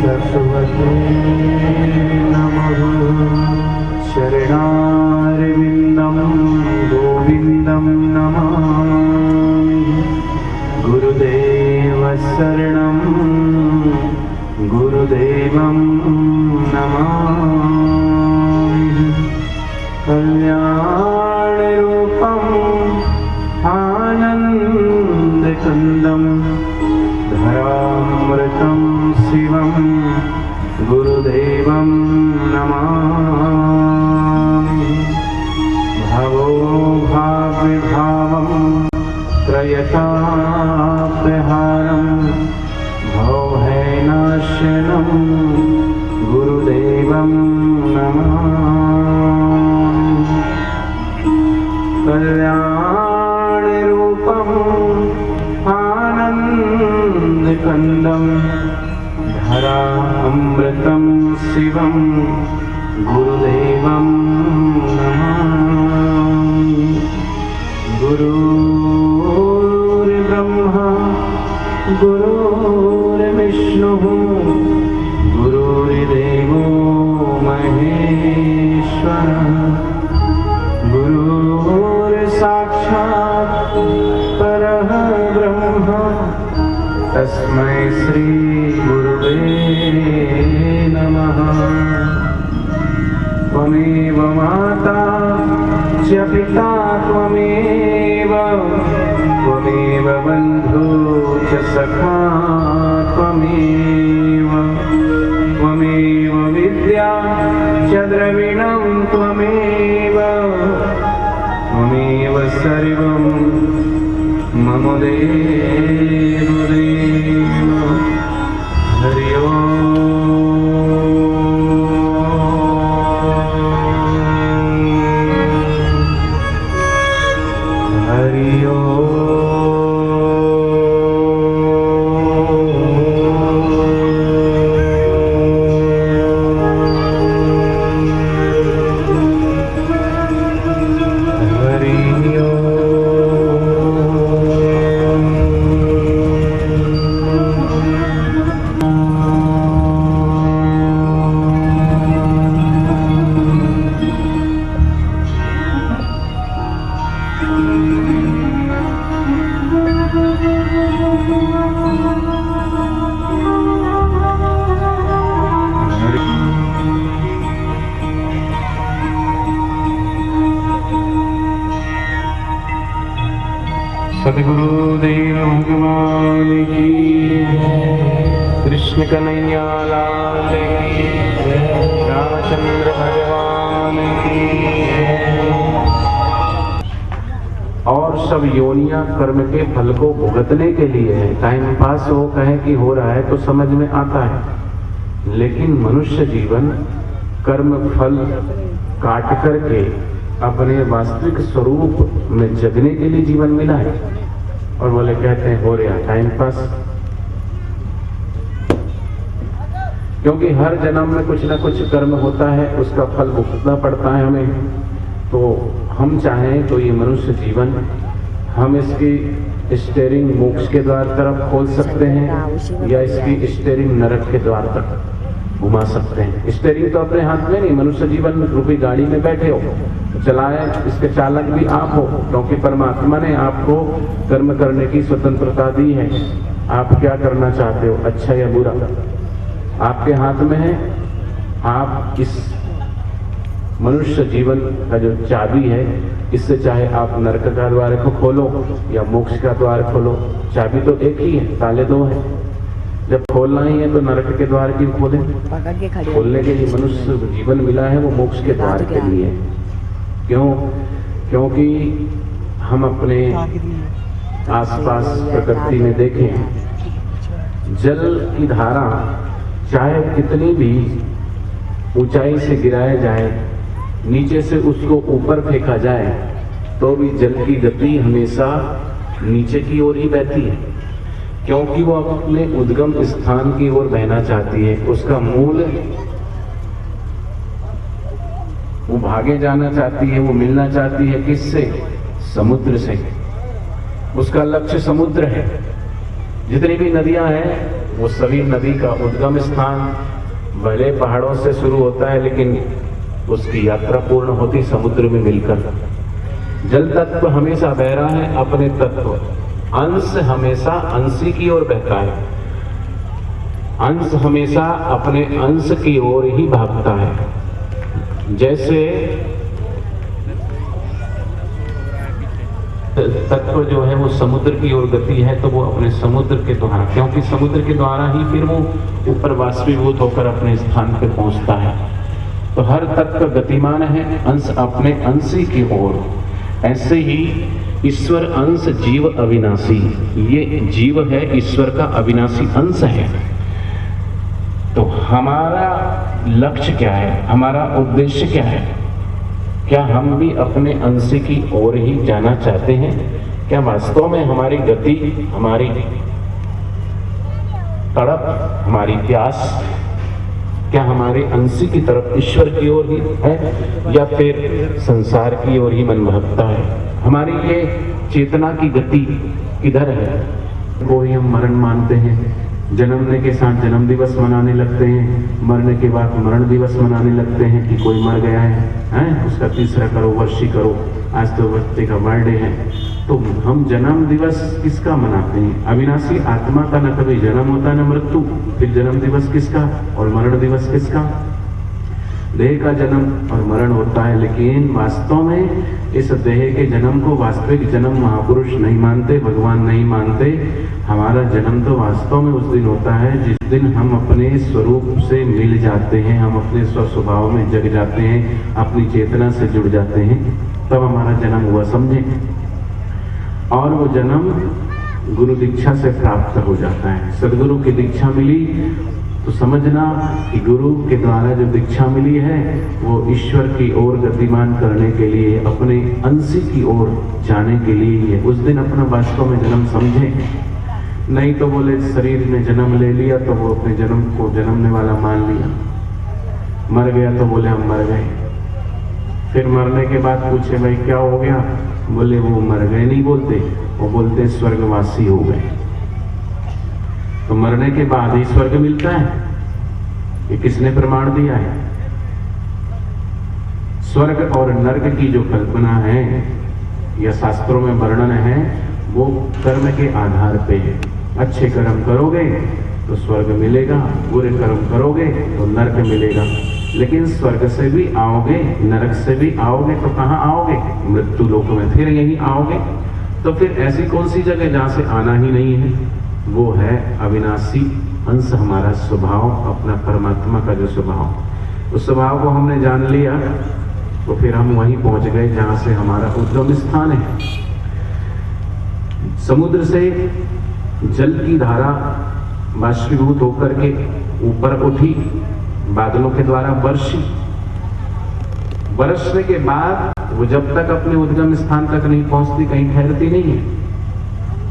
सरस्वती नमः। शरणारविन्दं गोविन्दं नमामि। गुरुदेव शरणं गुरुदेवं नमामि। कल्याणरूपं आनन्दकन्दं धरामृतं शिवं गुरुदेवं नमामि। भवो भावविभावं त्रयतापहारं भवभयनाशनं गुरुदेवं नमामि। कल्याणरूपं आनन्दकन्दं धरामृतं शिवं गुरुदेवं नमामि। गुरुर्ब्रह्मा गुरुर्विष्णुः गुरुर्देवो महेश्वरः। गुरुर्साक्षात् परः ब्रह्म तस्मै श्री गुरुवे नमः। त्वमेव माता च पिता त्वमेव बन्धु च सखा त्वमेव विद्या च द्रविणं त्वमेव सर्वं मम देव हरि ओम्। हरि ओम्। सद्गुरुदेव भगवान की, कृष्ण कन्हैया लाल की, रामचंद्र भगवान की। और सब योनियां कर्म के फल को भुगतने के लिए है। टाइम पास हो कहे कि हो रहा है तो समझ में आता है, लेकिन मनुष्य जीवन कर्म फल काट करके अपने वास्तविक स्वरूप में जगने के लिए जीवन मिला है। और बोले कहते हैं हो रहा टाइम पास, क्योंकि हर जन्म में कुछ ना कुछ कर्म होता है, उसका फल भुगतना पड़ता है हमें। तो हम चाहें तो ये मनुष्य जीवन हम इसकी स्टीयरिंग मोक्ष के द्वार तरफ खोल सकते हैं या इसकी स्टीयरिंग नरक के द्वार तक घुमा सकते हैं। स्टीयरिंग तो अपने हाथ में नहीं, मनुष्य जीवन रूपी गाड़ी में बैठे हो तो चलाए, इसके चालक भी आप हो, क्योंकि परमात्मा ने आपको कर्म करने की स्वतंत्रता दी है। आप क्या करना चाहते हो, अच्छा या बुरा, आपके हाथ में है। आप इस मनुष्य जीवन का जो चाबी है, इससे चाहे आप नरक का द्वार को खोलो या मोक्ष का द्वार खोलो, चाबी तो एक ही है, ताले दो हैं। जब खोलना ही है तो नरक के द्वार क्यों खोलें? खोलने के लिए मनुष्य जीवन मिला है, वो मोक्ष के द्वार के लिए। क्यों? क्योंकि हम अपने आसपास प्रकृति में देखें, जल की धारा चाहे कितनी भी ऊंचाई से गिराया जाए, नीचे से उसको ऊपर फेंका जाए, तो भी जल की गति हमेशा नीचे की ओर ही बहती है, क्योंकि वो अपने उद्गम स्थान की ओर बहना चाहती है। उसका मूल वो भागे जाना चाहती है, वो मिलना चाहती है किससे? समुद्र से। उसका लक्ष्य समुद्र है। जितनी भी नदियां हैं वो सभी नदी का उद्गम स्थान भले पहाड़ों से शुरू होता है, लेकिन उसकी यात्रा पूर्ण होती समुद्र में मिलकर। जल तत्व हमेशा बह रहा है अपने तत्व, अंश हमेशा अंशी की ओर बहता है, अंश हमेशा अपने अंश की ओर ही भागता है। जैसे तत्व जो है वो समुद्र की ओर गति है, तो वो अपने समुद्र के द्वारा, क्योंकि समुद्र के द्वारा ही फिर वो ऊपर वाष्पीभूत होकर अपने स्थान पे पहुंचता है। तो हर तत्व गतिमान है, अंश अपने अंशी की ओर। ऐसे ही ईश्वर अंश जीव अविनाशी, ये जीव है ईश्वर का अविनाशी अंश है। तो हमारा लक्ष्य क्या है, हमारा उद्देश्य क्या है? क्या हम भी अपने अंश की ओर ही जाना चाहते हैं? क्या वास्तव में हमारी गति, हमारी तड़प, हमारी प्यास क्या हमारे अंश की तरफ ईश्वर की ओर ही है, या फिर संसार की ओर ही मन भटकता है? हमारी ये चेतना की गति किधर है? कोई हम मरण मानते हैं, जन्मने के साथ जन्म दिवस मनाने लगते हैं, मरने के बाद मरण दिवस मनाने लगते हैं कि कोई मर गया है, उसका तीसरा करो, वर्षी करो, आज तो बच्चे का बर्थडे है। तो हम जन्म दिवस किसका मनाते हैं? अविनाशी आत्मा का न कभी जन्म होता न मृत्यु, फिर जन्म दिवस किसका और मरण दिवस किसका? देह का जन्म और मरण होता है, लेकिन वास्तव में इस देह के जन्म को वास्तविक जन्म महापुरुष नहीं मानते, भगवान नहीं मानते। हमारा जन्म तो वास्तव में उस दिन होता है जिस दिन हम अपने स्वरूप से मिल जाते हैं, हम अपने स्वभाव में जग जाते हैं, अपनी चेतना से जुड़ जाते हैं, तब हमारा जन्म हुआ समझे। और वो जन्म गुरु दीक्षा से प्राप्त हो जाता है। सदगुरु की दीक्षा मिली तो समझना कि गुरु के द्वारा जो दीक्षा मिली है वो ईश्वर की ओर गतिमान करने के लिए, अपने अंशी की ओर जाने के लिए है। उस दिन अपना वास्तव में जन्म समझे, नहीं तो बोले शरीर ने जन्म ले लिया तो वो अपने जन्म को जन्मने वाला मान लिया, मर गया तो बोले हम मर गए। फिर मरने के बाद पूछे भाई क्या हो गया, बोले वो मर गए नहीं बोलते, वो बोलते स्वर्गवासी हो गए। तो मरने के बाद ही स्वर्ग मिलता है, ये किसने प्रमाण दिया है? स्वर्ग और नरक की जो कल्पना है या शास्त्रों में वर्णन है वो कर्म के आधार पे है। अच्छे कर्म करोगे तो स्वर्ग मिलेगा, बुरे कर्म करोगे तो नरक मिलेगा। लेकिन स्वर्ग से भी आओगे, नरक से भी आओगे तो कहाँ आओगे? मृत्यु लोक में फिर यही आओगे। तो फिर ऐसी कौन सी जगह जहाँ से आना ही नहीं है? वो है अविनाशी अंश, हमारा स्वभाव, अपना परमात्मा का जो स्वभाव। उस स्वभाव को हमने जान लिया तो फिर हम वहीं पहुंच गए जहाँ से हमारा उद्गम स्थान है। समुद्र से जल की धारा बाष्पीभूत होकर के ऊपर उठी, बादलों के द्वारा बरसी। बरसने के बाद वो जब तक अपने उद्गम स्थान तक नहीं पहुंचती, कहीं ठहरती नहीं है।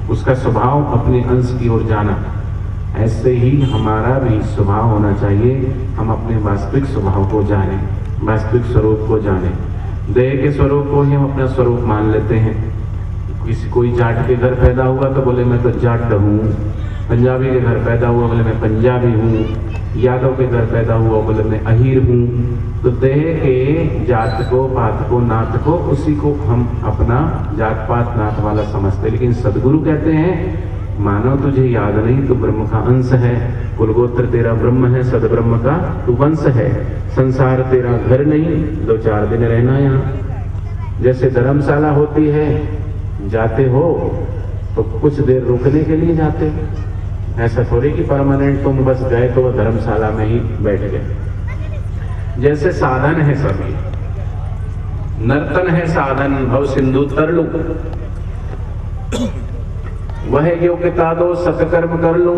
उसका स्वभाव अपने अंश की ओर जाना। ऐसे ही हमारा भी स्वभाव होना चाहिए, हम अपने वास्तविक स्वभाव को जाने, वास्तविक स्वरूप को जाने। देह के स्वरूप को ही हम अपना स्वरूप मान लेते हैं। किसी कोई जाट के घर पैदा हुआ तो बोले मैं तो जाट हूँ, पंजाबी के घर पैदा हुआ बोले मैं पंजाबी हूँ, यादव के घर पैदा हुआ बोले मैं अहीर हूँ। तो देह के जात को, पात को, नात को, उसी को हम अपना जात पात नात वाला समझते। लेकिन सदगुरु कहते हैं मानो तुझे याद नहीं, तू ब्रह्म का अंश है, कुलगोत्र तेरा ब्रह्म है, सदब्रह्म का तू वंश है। संसार तेरा घर नहीं, 2-4 दिन रहना यहाँ। जैसे धर्मशाला होती है, जाते हो तो कुछ देर रुकने के लिए जाते हो, ऐसा थोड़ी कि परमानेंट तुम बस गए तो धर्मशाला में ही बैठ गए। जैसे साधन है सभी, नर्तन है साधन, भव सिंधु तर लूं, वह योग्यता दो सत्कर्म कर लूं।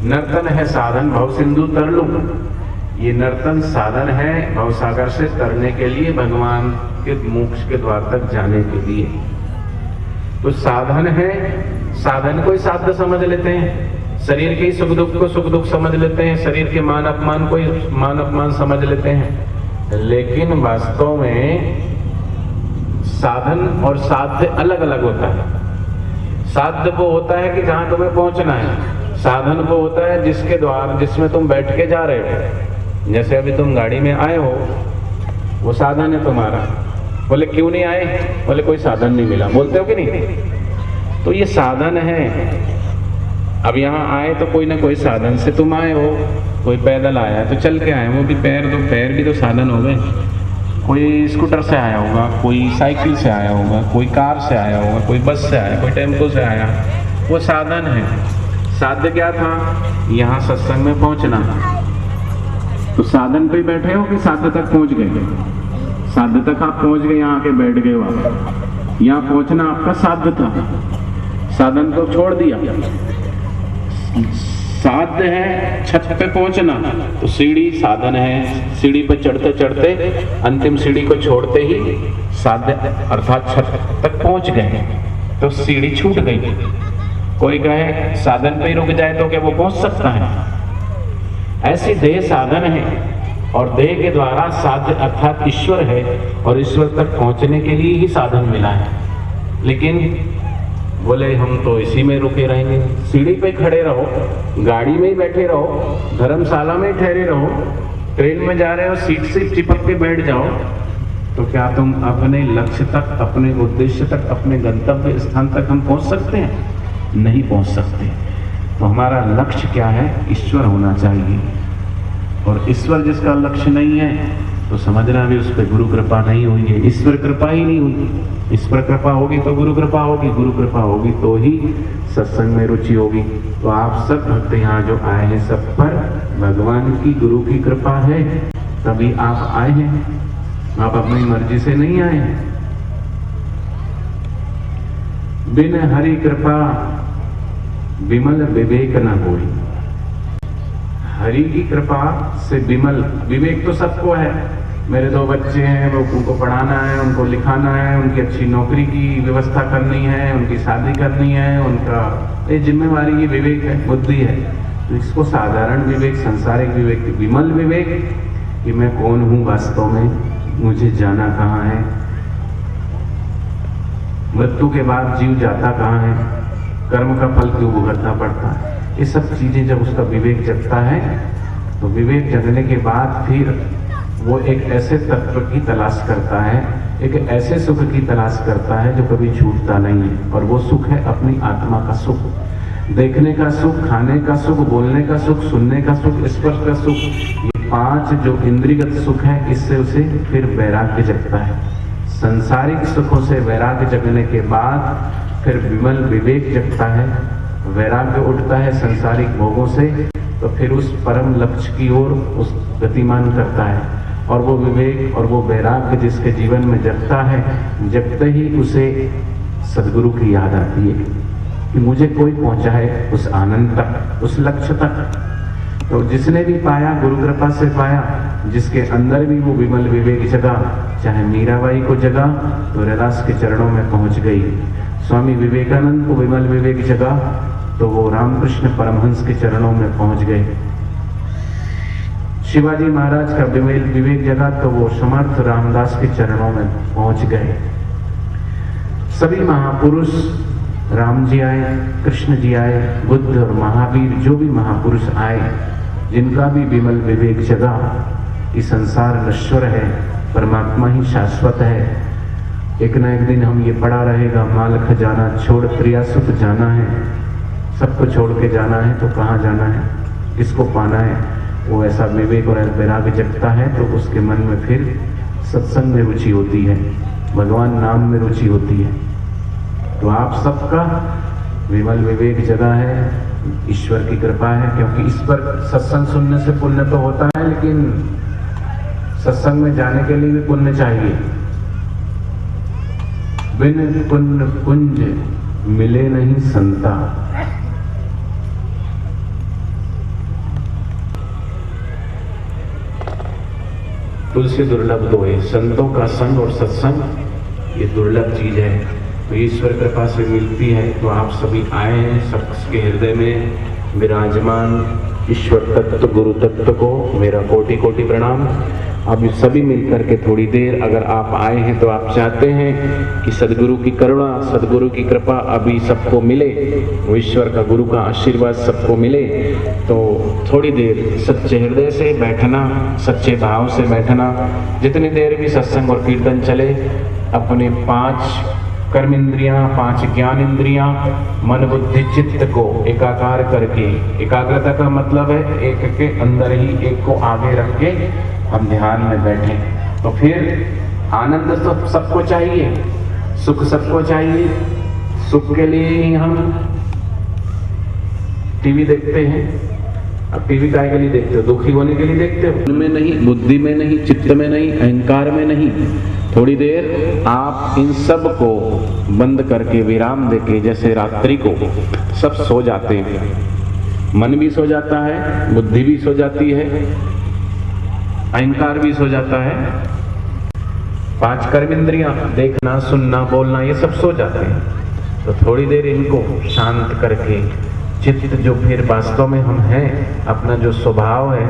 नर्तन है साधन, भव सिंधु तर लूं। ये नर्तन साधन है भवसागर से तरने के लिए, भगवान के मोक्ष के द्वार तक जाने के लिए। तो साधन है, साधन को ही साध्य समझ लेते हैं, शरीर के सुख दुख को सुख दुख समझ लेते हैं, शरीर के मान अपमान को ही मान अपमान समझ लेते हैं। लेकिन वास्तव में साधन और साध्य अलग अलग होता है। साध्य वो होता है कि जहां तुम्हें पहुंचना है, साधन वो होता है जिसके द्वार जिसमें तुम बैठ के जा रहे हो। जैसे अभी तुम गाड़ी में आए हो, वो साधन है तुम्हारा। बोले क्यों नहीं आए? बोले कोई साधन नहीं मिला। बोलते हो कि नहीं? तो ये साधन है। अब यहाँ आए तो कोई ना कोई साधन से तुम आए हो। कोई पैदल आया तो चल के आए, वो भी पैर भी तो साधन हो गए। कोई स्कूटर से आया होगा, कोई साइकिल से आया होगा, कोई कार से आया होगा, कोई बस से आया, कोई टेम्पो से आया, वो साधन है। साध्य क्या था? यहाँ सत्संग में पहुँचना। तो साधन पे बैठे हो कि साध्य तक पहुँच गए? साध्य तक आप पहुँच गए, यहाँ आके बैठ गए हो आप। यहाँ पहुँचना आपका साध्य था, साधन को छोड़ दिया। साध्य है छत पे पहुंचना, तो सीढ़ी साधन है। सीढ़ी पे चढ़ते चढ़ते अंतिम सीढ़ी को छोड़ते ही साध्य अर्थात छत तक पहुंच गए, तो सीढ़ी छूट गई। कोई कहे साधन पे ही रुक जाए तो क्या वो पहुंच सकता है? ऐसी देह साधन है, और देह के द्वारा साध्य अर्थात ईश्वर है, और ईश्वर तक पहुंचने के लिए ही साधन मिला है। लेकिन बोले हम तो इसी में रुके रहेंगे। सीढ़ी पे खड़े रहो, गाड़ी में ही बैठे रहो, धर्मशाला में ठहरे रहो, ट्रेन में जा रहे हो सीट से चिपक के बैठ जाओ, तो क्या तुम अपने लक्ष्य तक, अपने उद्देश्य तक, अपने गंतव्य स्थान तक हम पहुंच सकते हैं? नहीं पहुंच सकते। तो हमारा लक्ष्य क्या है? ईश्वर होना चाहिए। और ईश्वर जिसका लक्ष्य नहीं है तो समझना भी उस पर गुरु कृपा नहीं हुई है। ईश्वर कृपा ही नहीं हुई। ईश्वर कृपा होगी तो गुरु कृपा होगी, गुरु कृपा होगी तो ही सत्संग में रुचि होगी। तो आप सब भक्त यहाँ जो आए हैं, सब पर भगवान की, गुरु की कृपा है, तभी आप आए हैं। आप अपनी मर्जी से नहीं आए हैं। बिन हरि कृपा विमल विवेक न होई। हरि की कृपा से विमल विवेक तो सबको है। मेरे 2 बच्चे हैं, वो उनको पढ़ाना है, उनको लिखाना है, उनकी अच्छी नौकरी की व्यवस्था करनी है, उनकी शादी करनी है, उनका ये जिम्मेवारी, ये विवेक है, बुद्धि है। तो इसको साधारण विवेक, संसारिक विवेक, विमल विवेक कि मैं कौन हूँ वास्तव में, मुझे जाना कहाँ है, मृत्यु के बाद जीव जाता कहाँ है, कर्म का फल क्यों भुगतना पड़ता है। ये सब चीजें जब उसका विवेक जगता है, तो विवेक जगने के बाद फिर वो एक ऐसे तत्व की तलाश करता है, एक ऐसे सुख की तलाश करता है जो कभी छूटता नहीं है। और वो सुख है अपनी आत्मा का सुख, देखने का सुख, खाने का सुख, बोलने का सुख, सुनने का सुख, स्पर्श का सुख। ये 5 जो इंद्रियगत सुख है, इससे उसे फिर वैराग्य जगता है। संसारिक सुखों से वैराग्य जगने के बाद फिर विमल विवेक जगता है, वैराग्य उठता है संसारिक भोगों से, तो फिर उस परम लक्ष्य की ओर उस गतिमान करता है। और वो विवेक और वो वैराग्य जिसके जीवन में जगता है, जगते ही उसे सदगुरु की याद आती है कि मुझे कोई पहुंचा है उस आनंद तक, उस लक्ष्य तक। तो जिसने भी पाया गुरु कृपा से पाया, जिसके अंदर भी वो विमल विवेक जगा, चाहे मीराबाई को जगा तो रैदास के चरणों में पहुंच गई, स्वामी विवेकानंद को विमल विवेक जगा तो वो रामकृष्ण परमहंस के चरणों में पहुंच गए, शिवाजी महाराज का विमल विवेक जगा तो वो समर्थ रामदास के चरणों में पहुंच गए। सभी महापुरुष, राम जी आए, कृष्ण जी आए, बुद्ध और महावीर, जो भी महापुरुष आए, जिनका भी विमल विवेक जगा कि संसार नश्वर है, परमात्मा ही शाश्वत है, एक ना एक दिन हम ये पड़ा रहेगा, माल खजाना छोड़ प्रिया सुख जाना है, सबको छोड़ के जाना है, तो कहाँ जाना है, किसको पाना है। वो ऐसा विवेक और वैराग्य जगता है तो उसके मन में फिर सत्संग में रुचि होती है, भगवान नाम में रुचि होती है। तो आप सबका विमल विवेक जगा है, ईश्वर की कृपा है। क्योंकि इस पर सत्संग सुनने से पुण्य तो होता है, लेकिन सत्संग में जाने के लिए भी पुण्य चाहिए। बिन पुण्य कुंज मिले नहीं संता। तुलसी दुर्लभ तो है, संतों का संग और सत्संग ये दुर्लभ चीज है, तो ईश्वर कृपा से मिलती है। तो आप सभी आए हैं, सबके हृदय में विराजमान ईश्वर तत्व, गुरु तत्व को मेरा कोटि कोटि प्रणाम। अब सभी मिलकर के थोड़ी देर, अगर आप आए हैं तो आप चाहते हैं कि सदगुरु की करुणा, सदगुरु की कृपा अभी सबको मिले, ईश्वर का, गुरु का आशीर्वाद सबको मिले, तो थोड़ी देर सच्चे हृदय से बैठना, सच्चे भाव से बैठना। जितनी देर भी सत्संग और कीर्तन चले, अपने 5 कर्म इंद्रियां, 5 ज्ञान इंद्रियां, मन बुद्धि चित्त को एकाकार करके, एकाग्रता का मतलब है एक के अंदर ही एक को आगे रख के हम ध्यान में बैठे। तो फिर आनंद तो सबको चाहिए, सुख सबको चाहिए। सुख के लिए ही हम टीवी देखते हैं। अब टीवी काय के लिए देखते हो? दुखी होने के लिए देखते हो? मन में नहीं, बुद्धि में नहीं, चित्त में नहीं, अहंकार में नहीं। थोड़ी देर आप इन सब को बंद करके विराम देके, जैसे रात्रि को सब सो जाते हैं, मन भी सो जाता है, बुद्धि भी सो जाती है, अहंकार भी सो जाता है, 5 कर्म इंद्रियां, देखना, सुनना, बोलना, ये सब सो जाते हैं। तो थोड़ी देर इनको शांत करके चित्त, जो फिर वास्तव में हम हैं, अपना जो स्वभाव है,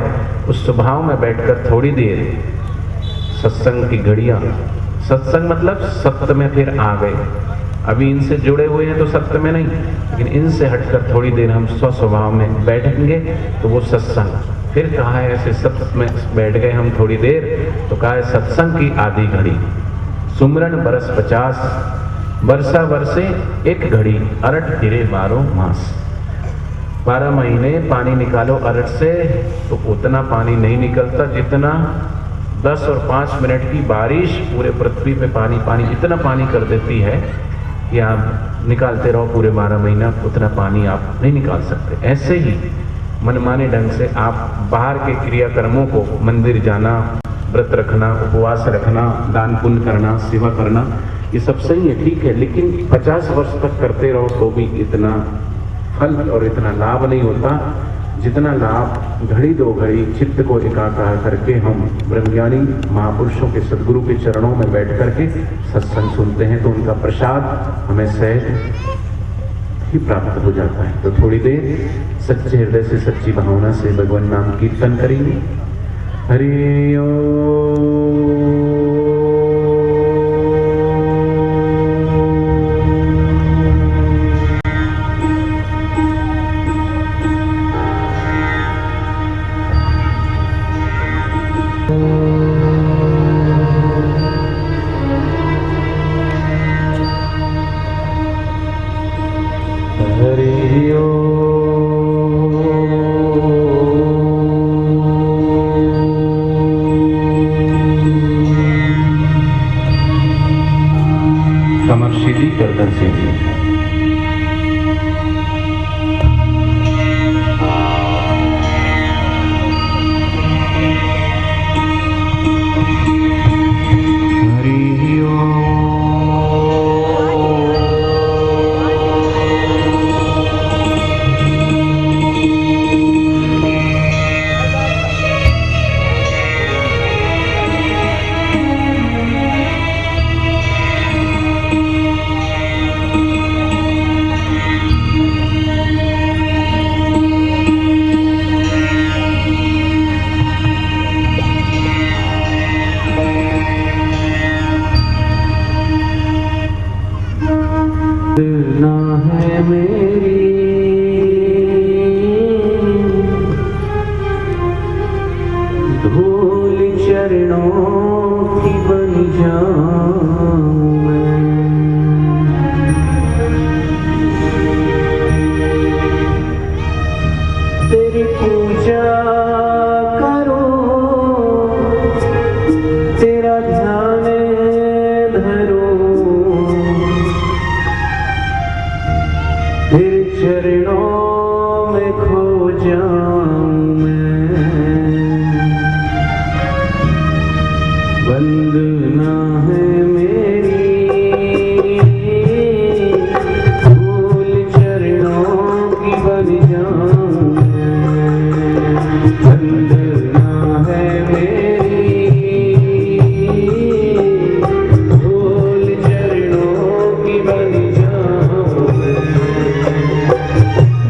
उस स्वभाव में बैठकर थोड़ी देर सत्संग की घड़ियां, सत्संग मतलब सत्य में फिर आ गए। अभी इनसे जुड़े हुए हैं तो सत्य में नहीं, लेकिन इनसे हटकर थोड़ी देर हम स्वभाव में बैठेंगे तो वो सत्संग। फिर कहा है ऐसे सत्य में बैठ गए हम थोड़ी देर, तो कहा है सत्संग की आधी घड़ी, सुमरन बरस 50, वर्षा वर्षे 1 घड़ी, अरट गिरे 12 मास। 12 महीने पानी निकालो अरट से तो उतना पानी नहीं निकलता जितना 10 और 5 मिनट की बारिश पूरे पृथ्वी पे पानी इतना पानी कर देती है कि आप निकालते रहो पूरे 12 महीना, उतना पानी आप नहीं निकाल सकते। ऐसे ही मनमाने ढंग से आप बाहर के क्रियाकर्मों को, मंदिर जाना, व्रत रखना, उपवास रखना, दान पुण्य करना, सेवा करना, ये सब सही है, ठीक है, लेकिन 50 वर्ष तक करते रहो तो भी इतना फल और इतना लाभ नहीं होता जितना लाभ घड़ी 2 घड़ी चित्त को एकाकार करके हम ब्रह्मज्ञानी महापुरुषों के, सदगुरु के चरणों में बैठ करके सत्संग सुनते हैं, तो उनका प्रसाद हमें सहज ही प्राप्त हो जाता है। तो थोड़ी देर सच्चे हृदय से, सच्ची भावना से भगवान नाम कीर्तन करेंगे। हरि ओम। कमर सीधी, गर्दन सीधी।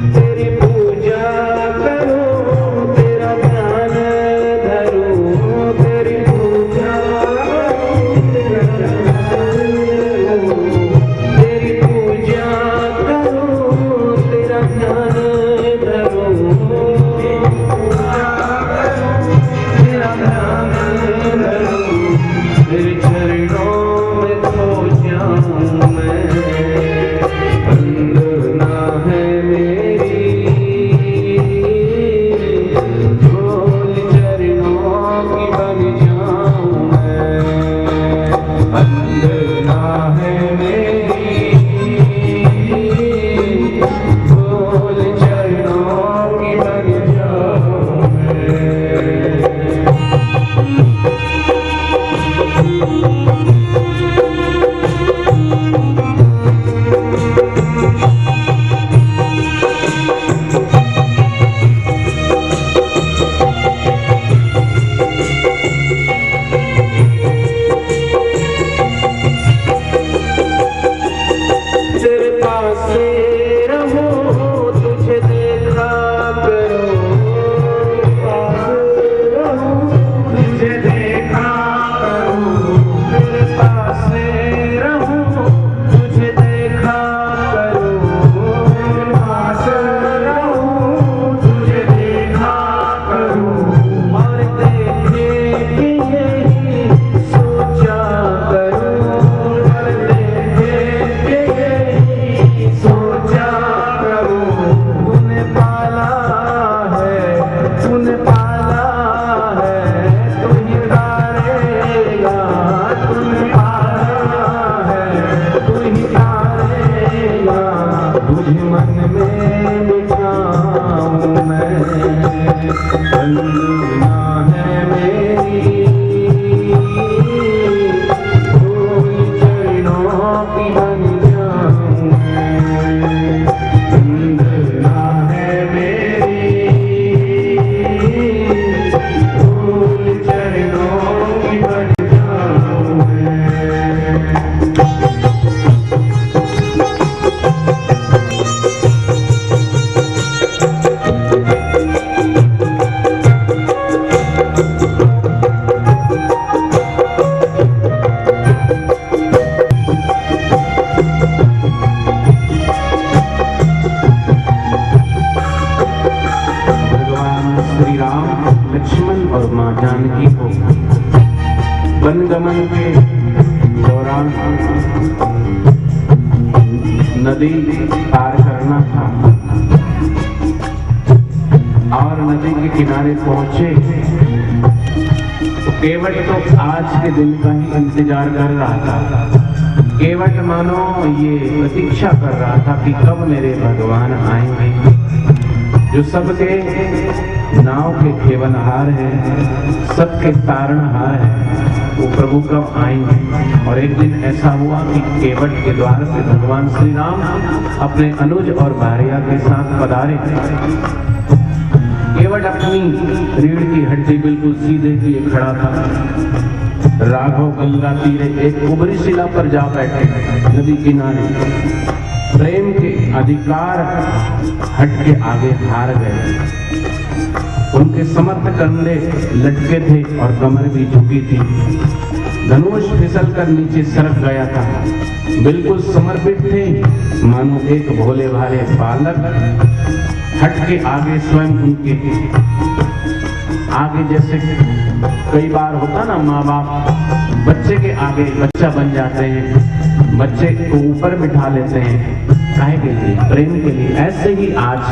तेरी पूजा वंदना है मेरी धूल चरणों की बन जाऊं मैं। वंदना है मेरी धूल चरणों की बन जाऊं मैं। श्री राम लक्ष्मण और मां जानकी को वनगमन के दौरान नदी पार करना था और नदी के किनारे पहुंचे तो केवट तो आज के दिन का ही इंतजार कर रहा था। केवट मानो ये प्रतीक्षा कर रहा था कि कब मेरे भगवान आएंगे, जो सबके नाव के खेवनहार हैं, सबके तारणहार हैं, वो प्रभु कब आएंगे। और एक दिन ऐसा हुआ कि केवट के द्वार पे भगवान श्री राम अपने अनुज और भार्या के साथ पधारे। केवट अपनी रीढ़ की हड्डी बिल्कुल सीधे किए खड़ा था। राघव गंगा तीरे एक उभरी शिला पर जा बैठे नदी किनारे। प्रेम के अधिकार हट के आगे हार गए। उनके समर्थ कंधे लटके थे और कमर भी झुकी थी। धनुष फिसल कर नीचे सरक गया था। बिल्कुल समर्पित थे, मानो एक भोले भाले बालक हट के आगे स्वयं उनके आगे। जैसे कई बार होता ना, माँ बाप बच्चे के आगे बच्चा बन जाते हैं, बच्चे को ऊपर बिठा लेते हैं, काहे के लिए? प्रेम के लिए। ऐसे ही आज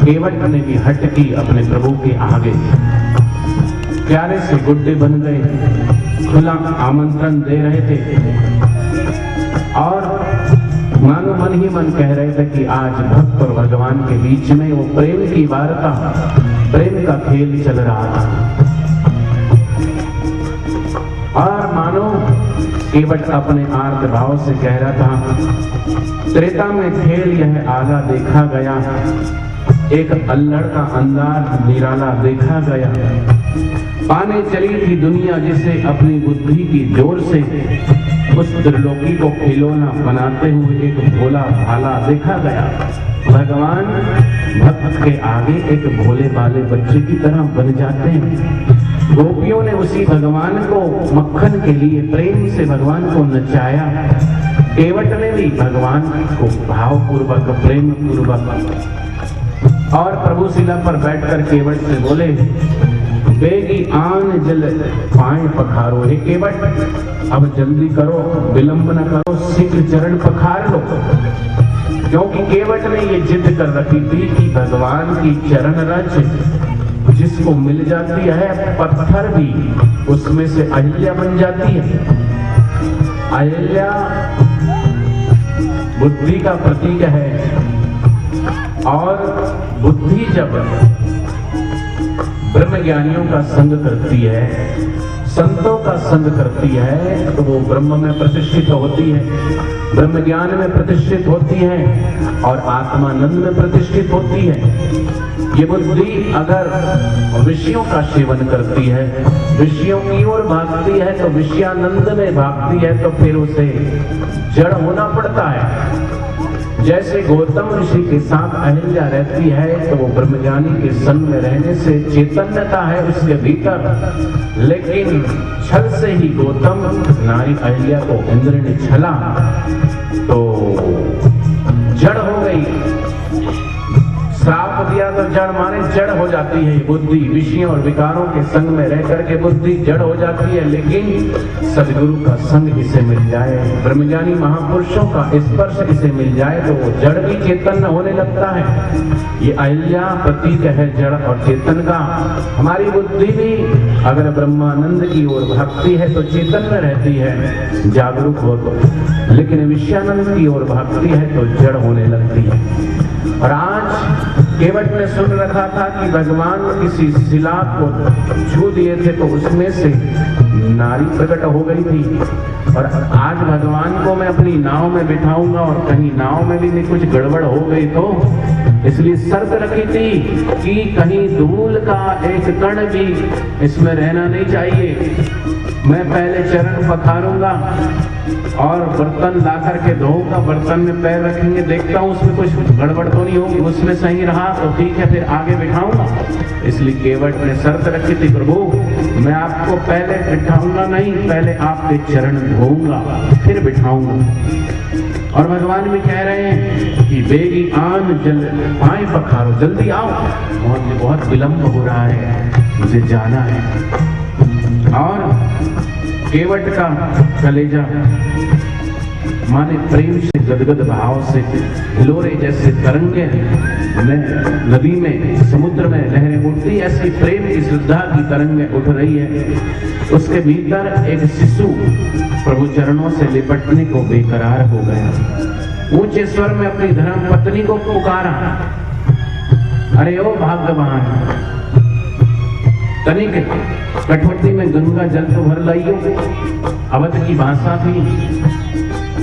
केवट ने भी हट की अपने प्रभु के आगे। प्यारे से गुड्डे बन गए, खुला आमंत्रण दे रहे थे और मानो मन ही मन कह रहे थे कि आज भक्त और भगवान के बीच में वो प्रेम की वार्ता, प्रेम का खेल चल रहा था। और मानो केवट अपने आर्त भाव से कह रहा था, त्रेता में खेल यह आगा देखा गया, एक अल्लड़ का अंदाज निराला देखा गया। पाने चली थी दुनिया जिसे अपनी बुद्धि की जोर से, उस त्रिलोकी को खिलौना बनाते हुए एक भोला भाला देखा गया। भगवान भक्त के आगे एक भोले भाले बच्चे की तरह बन जाते हैं। गोपियों ने उसी भगवान को मक्खन के लिए प्रेम से भगवान को नचाया। केवट ने भी भगवान को भावपूर्वक, प्रेम पूर्वक। और प्रभु शिला पर बैठकर केवट से बोले, बेगी आन जल पाए पखारो। हे केवट, अब जल्दी करो, विलंब न करो, शीघ्र चरण पखार लो। क्योंकि केवट ने ये जिद कर रखी थी कि भगवान की चरण रज जिसको मिल जाती है, पत्थर भी उसमें से अहिल्या बन जाती है। अहिल्या बुद्धि का प्रतीक है और बुद्धि जब ब्रह्म ज्ञानियों का संग करती है, संतों का संग करती है, तो वो ब्रह्म में प्रतिष्ठित होती है, ब्रह्म ज्ञान में प्रतिष्ठित होती है और आत्मानंद में प्रतिष्ठित होती है। ये बुद्धि अगर विषयों का सेवन करती है, विषयों की ओर भागती है, तो विषयानंद में भागती है, तो फिर उसे जड़ होना पड़ता है। जैसे गौतम ऋषि के साथ अहिल्या रहती है, तो वो ब्रह्मज्ञानी के संग में रहने से चैतन्यता है उसके भीतर, लेकिन छल से ही गौतम नारी अहिल्या को इंद्र ने छला तो जड़ हो गई। श्राप दिया तो जड़ माने जड़ हो जाती है बुद्धि, विषयों और विकारों के संग में रह करके बुद्धि जड़ हो जाती है। लेकिन सदगुरु का संग इसे मिल जाए, ब्रह्मज्ञानी महापुरुषों का स्पर्श इसे मिल जाए, तो वो जड़ भी चेतन होने लगता है। ये अहिल्या प्रतीक है जड़ और चेतन का। हमारी बुद्धि भी अगर ब्रह्मानंद की ओर भागती है तो चेतन में रहती है, जागरूक हो तो, लेकिन विषयानंद की ओर भागती है तो जड़ होने लगती है। और आज केवट ने सुन रखा था कि भगवान किसी शिला को छू दिए थे तो उसमें से नारी प्रकट हो गई थी, और आज भगवान को मैं अपनी नाव में बिठाऊंगा और कहीं नाव में भी कुछ गड़बड़ हो गई तो इसलिए शर्त रखी थी कि कहीं धूल का एक कण भी इसमें रहना नहीं चाहिए। मैं पहले चरण पखारूंगा और बर्तन ला करके धोऊंगा, बर्तन में पैर रखेंगे, देखता हूँ उसमें कुछ गड़बड़ तो नहीं होगी, उसमें सही रहा तो ठीक है, फिर आगे बिठाऊंगा। इसलिए केवट ने शर्त रखी थी, प्रभु मैं आपको पहले बिठाऊंगा नहीं, पहले आपके चरण धोऊंगा फिर बिठाऊंगा। और भगवान भी कह रहे हैं कि बेगी आन जल आए पखारो, जल्दी आओ, बहुत विलंब हो रहा है, मुझे जाना है। और केवट का कलेजा माने प्रेम से गदगद भाव से हिलोरे जैसे तरंगे नदी में समुद्र में लहरें उठती, ऐसी प्रेम की श्रद्धा की तरंगें उठ रही है। उसके भीतर एक शिशु प्रभु चरणों से लिपटने को बेकरार हो गया। ऊंचे स्वर में अपनी धर्म पत्नी को पुकारा, अरे ओ भाग्यवान, तनिक कठौती में गंगा जल तो भर लाइयो। अवध की भाषा थी,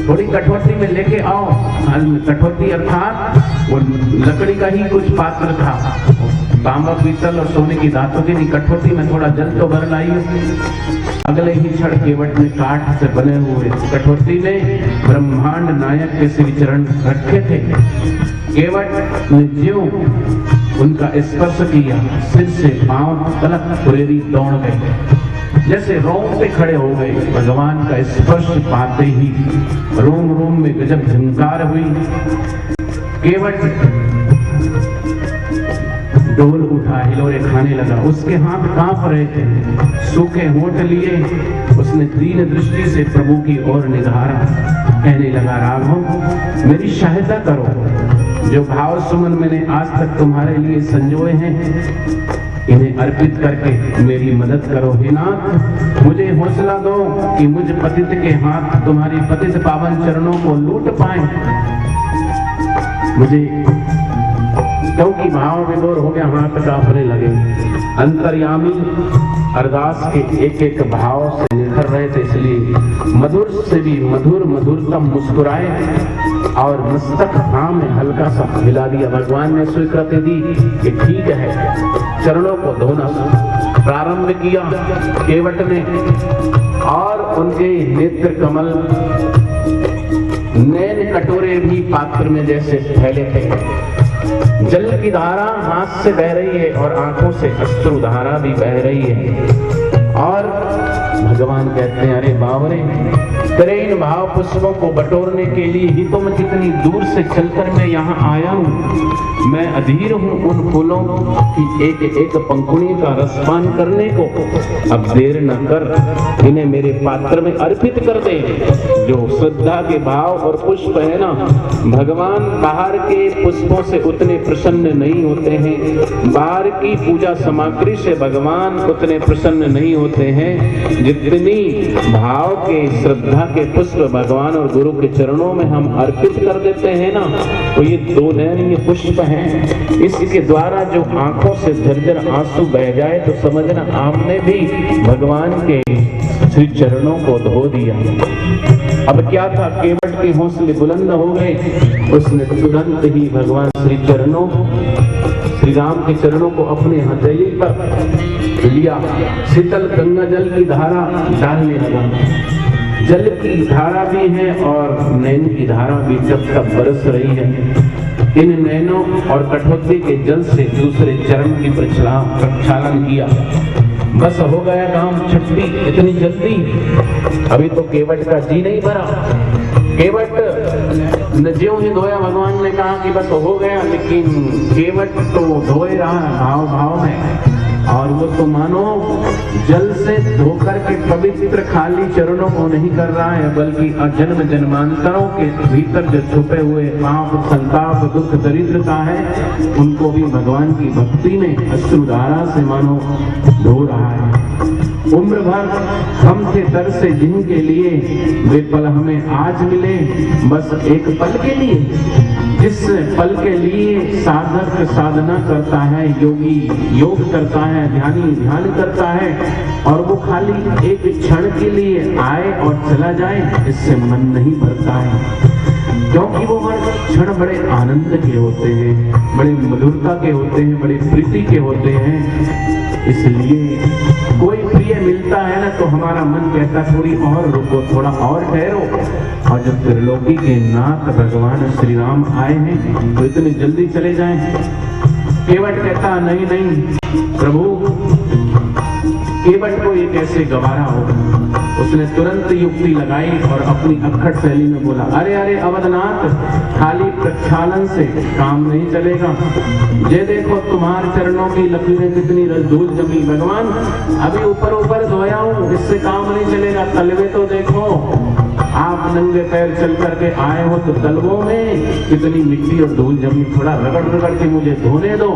थोड़ी कठौती में लेके आओ। कठौती अर्थात वो लकड़ी का ही कुछ पात्र था, तांबा पीतल और सोने की धातु की नहीं, कठौती में थोड़ा जल तो भर लाइयो। अगले ही क्षण केवट ने काठ से बने हुए कठौती में ब्रह्मांड नायक के श्री चरण रखे थे। केवट ने ज्यों उनका स्पर्श किया, सिर से पांव तलक पुरेरी दौड़ गए, जैसे रोंगटे खड़े हो गए। भगवान का स्पर्श पाते ही रोम रोम में गजब झंकार हुई। केवट डोल उठा, हिलोरे खाने लगा, उसके हाथ कांप रहे थे, सूखे होंठ लिए उसने दीन दृष्टि से प्रभु की ओर निहारा, कहने लगा, राघव मेरी सहायता करो, जो भाव सुमन मैंने आज तक तुम्हारे लिए संजोए हैं इन्हें अर्पित करके मेरी मदद करो। हे नाथ, मुझे हौसला दो कि मुझ पतित के हाथ तुम्हारी पतित पावन चरणों को लूट पाए। मुझे क्योंकि भाव विदोर हो गया, हाथ कांपने लगे। अंतर्यामी अरदास के एक एक भाव से निखर रहे थे, इसलिए मधुर से भी मधुर मधुरतम मुस्कुराए और मस्तक हाँ में हल्का सा हिला दिया। भगवान ने स्वीकृति दी कि ठीक है, चरणों को धोना प्रारंभ किया केवट ने, और उनके नेत्र कमल नैन कटोरे भी पात्र में जैसे फैले थे। जल की धारा हाथ से बह रही है और आंखों से अश्रु धारा भी बह रही है। और भगवान कहते हैं, अरे बावरे, तेरे इन भाव पुष्पों को बटोरने के लिए ही तो मैं कितनी दूर से चलकर मैं यहाँ आया हूँ। मैं अधीर हूँ उन फूलों की एक एक पंखुड़ी का रसपान करने को। अब देर न कर, इन्हें मेरे पात्र में अर्पित कर दे। जो श्रद्धा के भाव और पुष्प है ना, भगवान बाहर के पुष्पों से उतने प्रसन्न नहीं होते हैं, बाहर की पूजा सामग्री से भगवान उतने प्रसन्न नहीं होते हैं जितनी भाव के श्रद्धा के पुष्प भगवान और गुरु के चरणों में हम अर्पित कर देते हैं ना। तो ये दो नयनीय पुष्प हैं, इसके द्वारा जो आंखों से झरझर आंसू बह जाए तो समझना आपने भी भगवान के श्री चरणों को धो दिया। अब क्या था, केवट के हौसले बुलंद हो गए। उसने तुरंत ही भगवान श्री चरणों, श्री राम के चरणों को अपने हथेली पर लिया, शीतल गंगा जल की धारा डालने लगा। जल की धारा भी है और नैन की धारा भी जब तक बरस रही है। इन नैनों और कठौती के जल से दूसरे चरण की प्रक्षालन किया। बस हो गया काम छुट्टी इतनी जल्दी। अभी तो केवट का जी नहीं भरा। केवट न ज्यों ही धोया, भगवान ने कहा कि बस हो गया, लेकिन केवट तो धोए रहा भाव भाव में। और वो तो मानो जल से धोकर के पवित्र खाली चरणों को नहीं कर रहा है, बल्कि जन्म जन्मांतरों के भीतर जो छुपे हुए पाप, संताप, दुख, दरिद्रता है, उनको भी भगवान की भक्ति में अश्रुधारा से मानो धो रहा है। उम्र भर हम थे दर से जिनके लिए वे पल हमें आज मिले, बस एक पल के लिए। जिस पल के लिए साधक साधना करता है, योगी योग करता है, ध्यानी ध्यान करता है, और वो खाली एक क्षण के लिए आए और चला जाए, इससे मन नहीं भरता है। क्योंकि वो हर क्षण बड़े आनंद के होते हैं, बड़े मधुरता के होते हैं, बड़े प्रीति के होते हैं। इसलिए कोई प्रिय मिलता है ना तो हमारा मन कहता थोड़ी और रुको, थोड़ा और ठहरो। और जब त्रिलोकी के नाथ भगवान श्री राम आए हैं तो इतने जल्दी चले जाएं। केवट कहता नहीं नहीं प्रभु, केवट को ये कैसे गवारा हो। उसने तुरंत युक्ति लगाई और अपनी अक्खड़ शैली में बोला, अरे अरे अवधनाथ, खाली प्रक्षालन से काम नहीं चलेगा। ये देखो तुम्हारे चरणों की लकीरें कितनी रसधूल जमी। भगवान अभी ऊपर ऊपर धोया हूं, इससे काम नहीं चलेगा। तलवे तो देखो, आप नंगे पैर चल करके आए हो तो तलवों में कितनी मिट्टी और धूल जमी, थोड़ा रगड़ रगड़ के मुझे धोने दो।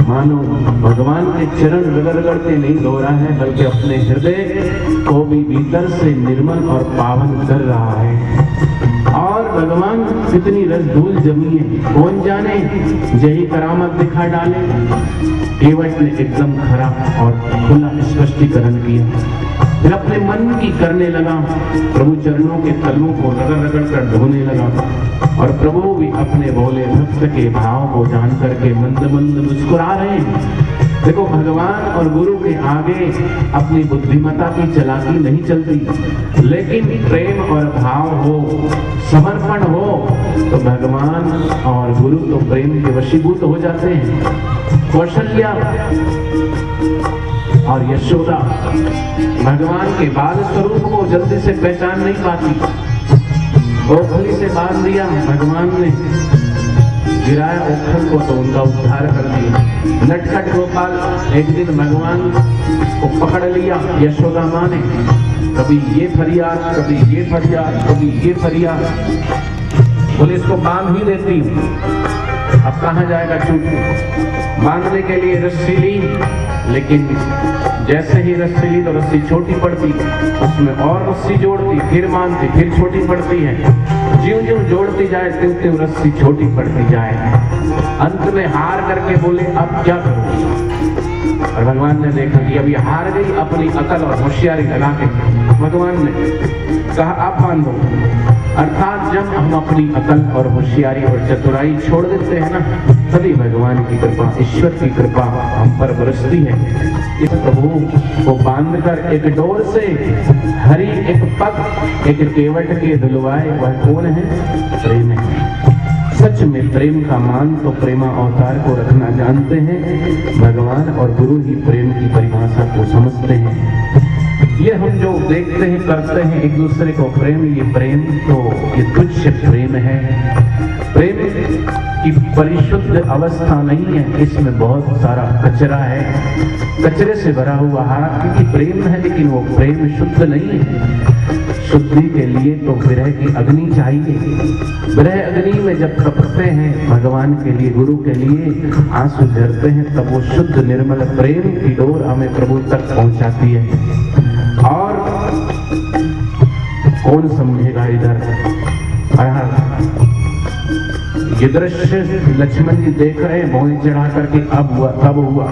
मानो भगवान के चरण रगड़ रगड़ के नहीं धो रहा है, बल्कि अपने हृदय को भी भीतर से निर्मल और पावन कर रहा है। और भगवान कितनी रसधूल जमी है, कौन जाने यही करामत दिखा डाले। केवट ने एकदम खरा और खुला स्पष्टीकरण किया, फिर अपने मन की करने लगा। प्रभु चरणों के तलवों को रगड़ रगड़ कर धोने लगा, और प्रभु भी अपने भोले भक्त के भाव को जान करके मंद मंद मुस्कुरा रहे हैं। देखो, भगवान और गुरु के आगे अपनी बुद्धिमता की चालाकी नहीं चलती, लेकिन प्रेम और भाव हो, समर्पण हो, तो भगवान और गुरु तो प्रेम के वशीभूत हो जाते हैं। कौशल्या और यशोदा भगवान के बाल स्वरूप को जल्दी से पहचान नहीं पाती। ओखली से बांध दिया भगवान ने, गिराया ओखल को तो उनका उद्धार कर दिया। नटखट गोपाल एक दिन भगवान को पकड़ लिया यशोदा माँ ने, कभी ये फरियाद, कभी ये फरियाद, कभी ये फरियाद। पुलिस को बांध ही देती, अब कहाँ जाएगा छूट। बांधने के लिए रस्सी ली, लेकिन जैसे ही रस्सी ली तो रस्सी छोटी पड़ती, उसमें और रस्सी जोड़ती, फिर बांधती, फिर छोटी पड़ती है। ज्यों ज्यों जोड़ती जाए त्यों त्यों रस्सी छोटी पड़ती जाए। अंत में हार करके बोले अब क्या करूं। और भगवान ने देखा कि अभी हार गई, अपनी अकल और होशियारी लगा के भगवान ने कहा आप बांधो। अर्थात जब हम अपनी अकल और होशियारी और चतुराई छोड़ देते हैं ना, तभी भगवान की कृपा, ईश्वर की कृपा हम पर बरसती है। इस प्रभु को बांधकर एक डोर से हरी एक पग एक केवट के धुलवाए, वह कौन है? प्रेम है। सच में प्रेम का मान तो प्रेमा अवतार को रखना जानते हैं। भगवान और गुरु ही प्रेम की परिभाषा को समझते हैं। ये हम जो देखते हैं करते हैं एक दूसरे को प्रेम, ये प्रेम तो ये तुच्छ प्रेम है। प्रेम की परिशुद्ध अवस्था नहीं है, इसमें बहुत सारा कचरा है, कचरे से भरा हुआ है। क्योंकि प्रेम है लेकिन वो प्रेम शुद्ध नहीं है। शुद्धि के लिए तो विरह की अग्नि चाहिए। विरह अग्नि में जब तपते हैं भगवान के लिए, गुरु के लिए आंसू झरते हैं, तब वो शुद्ध निर्मल प्रेम की डोर हमें प्रभु तक पहुंचाती है। और कौन समझेगा इधर? ये दृश्य लक्ष्मण जी देख रहे हैं, भौं चढ़ा करके अब हुआ तब हुआ,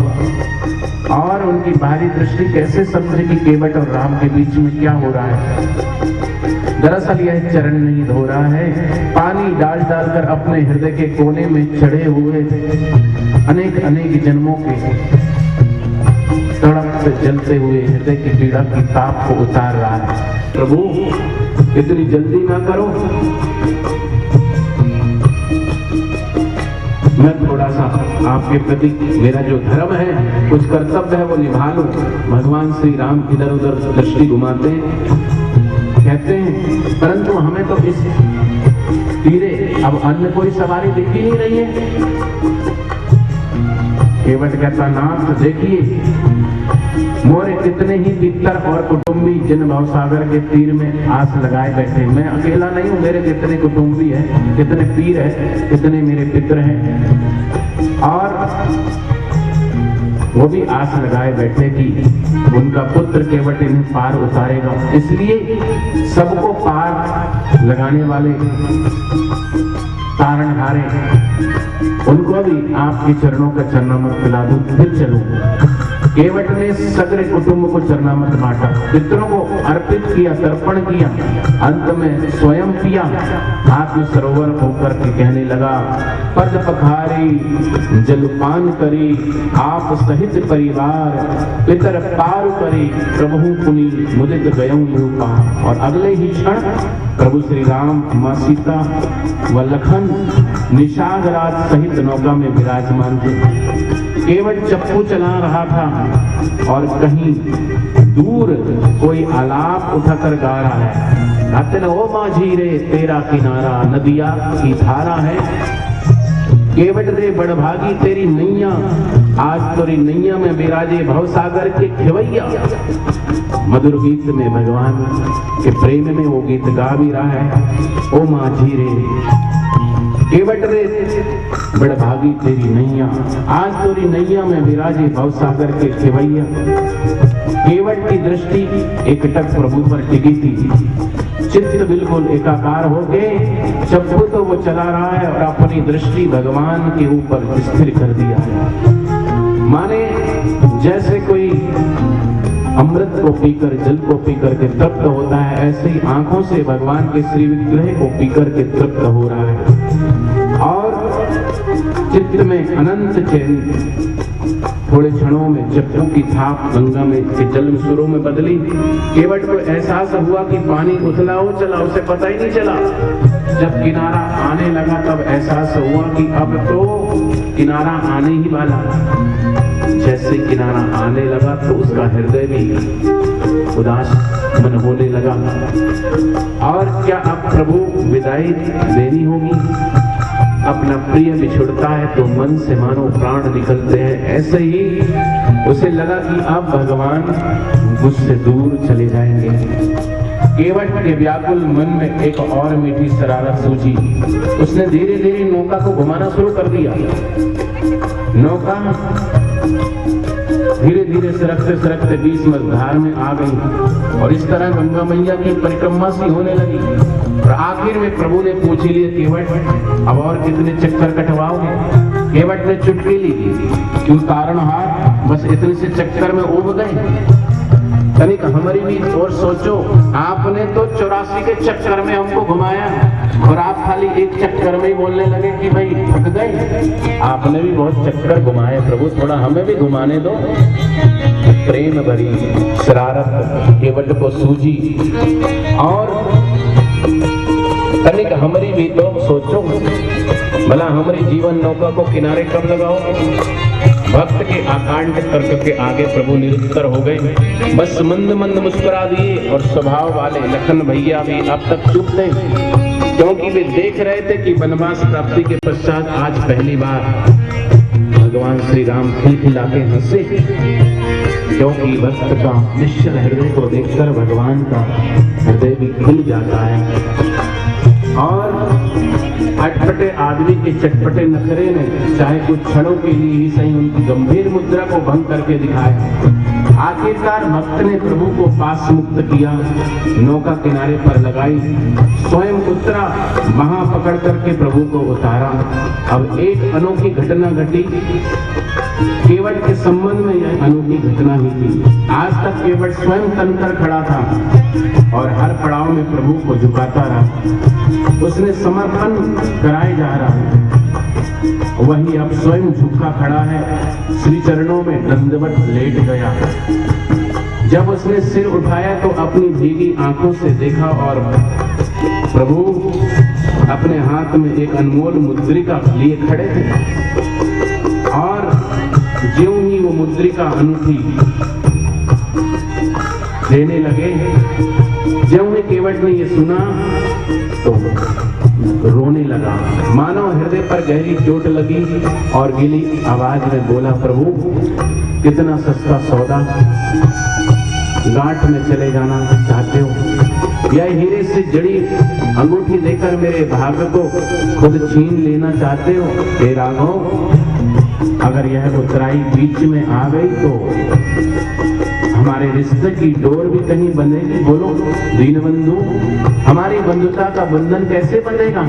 और उनकी बाहरी दृष्टि कैसे समझे कि केवट और राम के बीच में क्या हो रहा है। दरअसल यह चरण नहीं धो रहा है, पानी डाल डालकर अपने हृदय के कोने में चढ़े हुए अनेक अनेक जन्मों के तड़पते जलते हुए हृदय की पीड़ा की ताप को उतार रहा है। प्रभु इतनी जल्दी ना करो, मैं थोड़ा सा आपके प्रति मेरा जो धर्म है, कुछ कर्तव्य है वो निभा लूं। भगवान श्री राम इधर उधर दृष्टि घुमाते हैं, कहते हैं परंतु हमें तो इस तीरे अब अन्य कोई सवारी दिख ही नहीं रही है। केवट कहता नाथ देखिए, मोरे कितने ही पितर और कुटुंबी जिन भवसागर के तीर में आस लगाए बैठे। मैं अकेला नहीं हूँ, मेरे कितने कुटुंबी हैं, कितने पीर हैं, कितने मेरे पितर हैं, और वो भी आस लगाए बैठे कि उनका पुत्र केवट इन्हें पार उतारेगा। इसलिए सबको पार लगाने वाले तारणहारे, उनको भी आपके चरणों का चरणामृत पिला दूं, फिर चलूं। केवट ने सगरे कुटुंब को चरणामृत बांटा, पितरों को अर्पित किया, तर्पण किया, अंत में स्वयं पिया। आत्म सरोवर होकर के कहने लगा, पद पखारी जलपान करी, आप सहित परिवार पितर पार करी, प्रभु पुनि मुदित गयं रूपा। और अगले ही क्षण प्रभु श्री राम, मां सीता व लखन निषाद राज सहित नौका में विराजमान थे। केवट चप्पू चला रहा था और कहीं दूर कोई आलाप उठाकर गा रहा है, गाते ओ माझी रे तेरा किनारा नदिया की धारा है। केवट रे बड़भागी तेरी नैया, आज तेरी नैया में विराजे भवसागर के खेवैया। मधुर गीत में भगवान के प्रेम में वो गीत गा भी रहा है, ओ माझी रे केवट रे बड़भागी तेरी नैया, आज तेरी नैया में विराजे भवसागर के खेवैया। केवट की दृष्टि एकटक प्रभु पर टिकी थी, चित्त बिल्कुल एकाकार हो गए। चप्पू तो वो चला रहा है और अपनी दृष्टि भगवान के ऊपर स्थिर कर दिया है। माने जैसे कोई अमृत को पीकर, जल को पीकर के तृप्त होता है, ऐसे ही आंखों से भगवान के श्री विग्रह को पीकर के तृप्त हो रहा है। और चित्त में अनंत चैन। थोड़े क्षणों में चप्पू की थाप गंगा में के जल सुरों में बदली। केवट को एहसास हुआ कि पानी उथला हो चला, उसे पता ही नहीं चला। जब किनारा आने लगा तब एहसास हुआ कि अब तो किनारा आने ही वाला। जैसे किनारा आने लगा तो उसका हृदय भी उदास मन होने लगा। और क्या अब प्रभु विदाई देनी होगी? अपना प्रिय बिछुड़ता है तो मन से मानो प्राण निकलते हैं। ऐसे ही उसे लगा कि अब भगवान मुझसे दूर चले जाएंगे। केवट के व्याकुल मन में एक और मीठी शरारत सूझी। उसने धीरे धीरे नौका को घुमाना शुरू कर दिया। नौका धीरे धीरे सरकते सरकते बीच मझधार में आ गई और इस तरह गंगा मैया की परिक्रमा सी होने लगी। और आखिर में प्रभु ने पूछ लिया, केवट अब और कितने चक्कर कटवाओगे? केवट ने चुटकी ली, क्यों तारणहार बस इतने से चक्कर में उब गए? तनिक हमारी भी और सोचो, आपने तो 84 के चक्कर में हमको घुमाया और आप खाली एक चक्कर में ही बोलने लगे कि भाई थक गए। आपने भी बहुत चक्कर घुमाए प्रभु, थोड़ा हमें भी घुमाने दो। प्रेम भरी शरारत केवट को सूझी और तनिक हमारी भी तो सोचो, भला हमारी जीवन नौका को किनारे कब लगाओगे? भक्त के आकांड तर्क के आगे प्रभु निरुत्तर हो गए। बस मंद मंद मुस्कुरा दिए और स्वभाव वाले लखन भैया भी अब तक चुप थे, क्योंकि वे देख रहे थे कि वनवास प्राप्ति के पश्चात आज पहली बार भगवान श्री राम खिलखिला के हंसे। क्योंकि भक्त का निश्चल हृदय को देखकर भगवान का हृदय भी खुल जाता है। और अटपटे आदमी के चटपटे नखरे ने चाहे कुछ क्षणों के लिए ही सही उनकी गंभीर मुद्रा को भंग करके दिखाया। आखिरकार भक्त ने प्रभु को पास मुक्त किया, नौका किनारे पर लगाई, स्वयं उतरा, वहां पकड़ करके प्रभु को उतारा। अब एक अनोखी घटना घटी। केवट के संबंध में यह अनोखी घटना ही थी। आज तक केवट स्वयं तनकर खड़ा था और हर पड़ाव में प्रभु को झुकाता रहा। उसने समर्पण कराए जा रहा है, वही अब स्वयं झुका खड़ा है, श्री चरणों में दंडवत लेट गया। जब उसने सिर उठाया तो अपनी भीगी आंखों से देखा और प्रभु अपने हाथ में एक अनमोल मुद्रिका लिए खड़े थे। और ज्यों ही वो मुद्रिका अनूठी देने लगे, ज्यों ही केवट ने ये सुना तो रोने लगा, मानो हृदय पर गहरी चोट लगी और गीली आवाज में बोला, प्रभु कितना सस्ता सौदा, गांठ में चले जाना चाहते हो या हीरे से जड़ी अंगूठी देकर मेरे भाग्य को खुद छीन लेना चाहते हो? हे राघव, अगर यह उतराई बीच में आ गई तो हमारे रिश्ते की डोर भी कहीं बंधेगी। बोलो दीनबंधु, हमारी बंधुता का बंधन कैसे बंधेगा?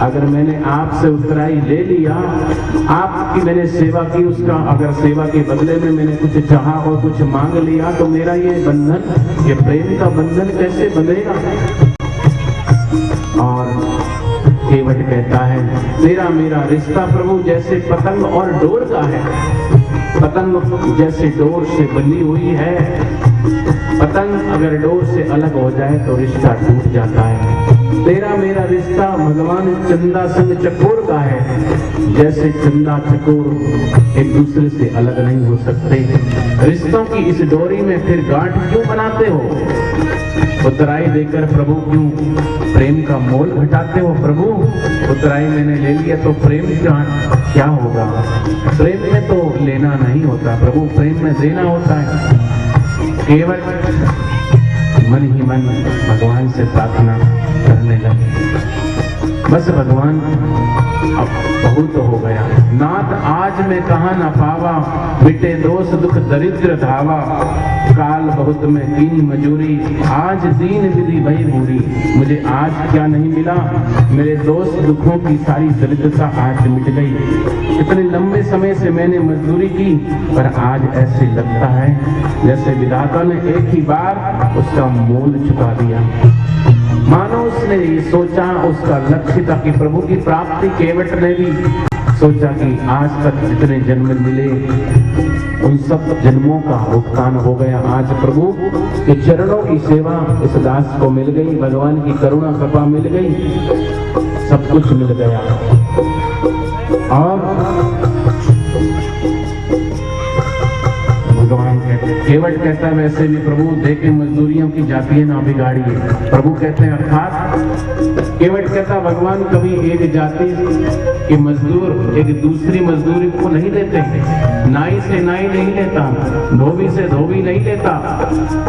अगर मैंने आपसे उत्तराई ले लिया, आपकी मैंने सेवा की, उसका अगर सेवा के बदले में मैंने कुछ चाहा और कुछ मांग लिया, तो मेरा ये बंधन, ये प्रेम का बंधन कैसे बंधेगा? और केवट कहता है, तेरा मेरा रिश्ता प्रभु जैसे पतंग और डोर का है। पतंग जैसे डोर से बंधी हुई है, पतंग अगर डोर से अलग हो जाए तो रिश्ता टूट जाता है। तेरा मेरा रिश्ता भगवान चंदा संग चकोर का है, जैसे चंदा चकोर एक दूसरे से अलग नहीं हो सकते। रिश्तों की इस डोरी में फिर गांठ क्यों बनाते हो? उत्तराई देकर प्रभु क्यों प्रेम का मोल घटाते हो? प्रभु उत्तराई मैंने ले लिया तो प्रेम क्या होगा? प्रेम में तो लेना नहीं होता प्रभु, प्रेम में देना होता है। केवल मन ही मन भगवान से प्रार्थना करने लगे, बस भगवान अब बहुत हो गया। नाथ आज मैं कहा न पावा, मिटे दोष दुख दरिद्र धावा। काल बहुत में कीनी मजूरी, आज दीन विधि भई बुरी। मुझे आज क्या नहीं मिला, मेरे दोस्त दुखों की सारी दरिद्रता आज मिट गई। इतने लंबे समय से मैंने मजदूरी की, पर आज ऐसे लगता है जैसे विधाता ने एक ही बार उसका मोल चुका दिया। मानो उसने ये सोचा, उसका लक्ष्य था कि प्रभु की प्राप्ति। केवट ने भी सोचा कि आज तक जितने जन्म मिले उन सब जन्मों का भुगतान हो गया। आज प्रभु के चरणों की सेवा इस दास को मिल गई, भगवान की करुणा कृपा मिल गई, सब कुछ मिल गया। और भगवान कहते, केवट कहता है वैसे भी प्रभु देखे मजदूरियों की जातियां ना बिगाड़िए। प्रभु कहते हैं अर्थात केवट कहता भगवान कभी एक जाति के मजदूर एक दूसरी मजदूरी को नहीं देते। नाई से नाई नहीं लेता, धोबी से धोबी नहीं लेता,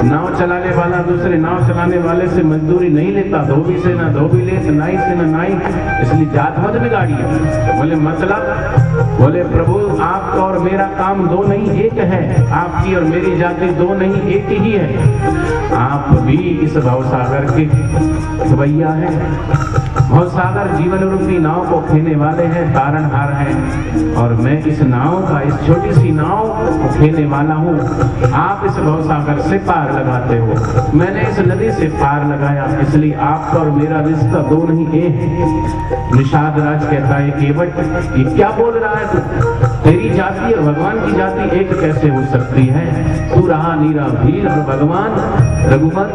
नाव चलाने वाला दूसरे नाव चलाने वाले से मजदूरी नहीं लेता। धोबी से ना धोबी ले, नाई से ना नाई, इसलिए जात मत बिगाड़िए। बोले मतलब? बोले प्रभु आपका और मेरा काम दो नहीं एक है, आपकी और मेरी जाति दो नहीं एक ही है। आप भी इस भवसागर के खवैया हैं। भवसागर जीवन रूपी नाव को खेने वाले हैं, तारणहार हैं, और मैं इस नाव का, इस छोटी सी नाव को खेने वाला हूँ। आप इस भवसागर से पार लगाते हो, मैंने इस नदी से पार लगाया, इसलिए आपका और मेरा रिश्ता दो नहीं एक है। निषाद राज कहता है केवट ये क्या बोल रहा है तू? तेरी जाति और भगवान की जाति एक कैसे हो सकती है? तू रहा नीरा भीर और भगवान रघुवर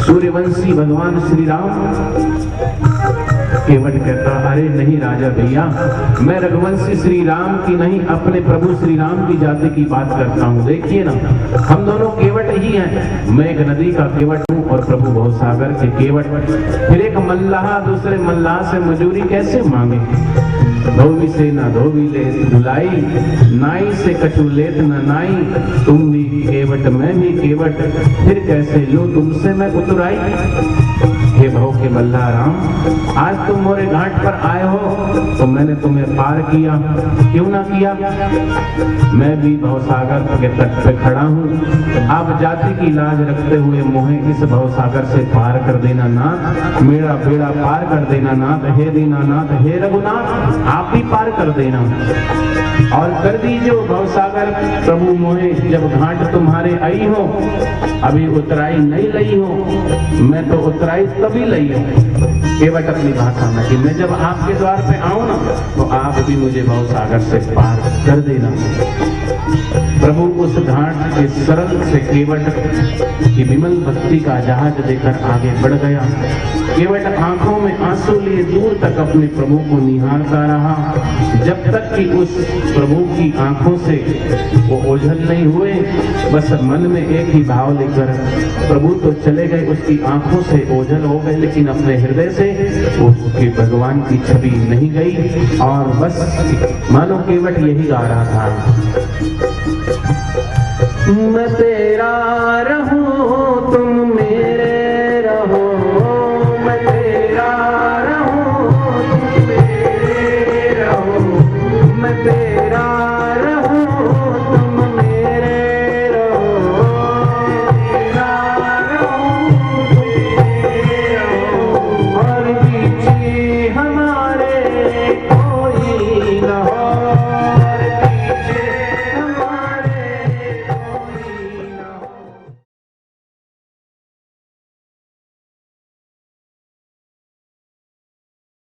सूर्यवंशी भगवान श्री राम। केवट कहता अरे नहीं राजा भैया, मैं रघुवंशी श्री राम की नहीं अपने प्रभु श्री राम की जाति की बात करता हूँ। देखिए ना, हम दोनों केवट ही हैं। मैं एक नदी का केवट हूँ और प्रभु भवसागर के केवट। फिर एक मल्लाह दूसरे मल्लाह से मजूरी कैसे मांगे? धोबी से ना धोबी ले धुलाई, नाई से कछु लेत न नाई। तुम भी केवट मैं भी केवट, फिर कैसे लूं तुमसे मैं उतराई। हे भव के मल्लाह राम, आज तुम मोरे घाट पर आए हो तो मैंने तुम्हें पार किया, क्यों ना किया? मैं भी भवसागर के तट पे खड़ा हूँ। आप जाति की लाज रखते हुए मुझे इस भवसागर से पार कर देना नाथ, मेरा बेड़ा पार कर देना नाथ। हे दीनानाथ, हे रघुनाथ, आप ही पार कर देना और कर दीजिए भवसागर। प्रभु मोहे जब घाट तुम्हारे आई हो, अभी उतराई नहीं लई हो, मैं तो उतराई तभी लई हो। केवट अपनी भाषा में कि मैं जब आपके द्वार पे आऊं ना तो आप भी मुझे भवसागर से पार कर देना। प्रभु उस घाट के सरल से केवट की विमल भक्ति का जहाज देकर आगे बढ़ गया। केवट आंखों में आंसू लिए दूर तक अपने प्रभु को निहारता रहा, जब तक कि उस प्रभु की आंखों से वो ओझल नहीं हुए। बस मन में एक ही भाव लेकर प्रभु तो चले गए, उसकी आंखों से ओझल हो गए, लेकिन अपने हृदय से उसके भगवान की छवि नहीं गई। और बस मानो केवट यही गा रहा था, मैं तेरा रहूं तुम मेरे रहो, मैं तेरा रहूं तुम मेरे रहो, मैं तेरा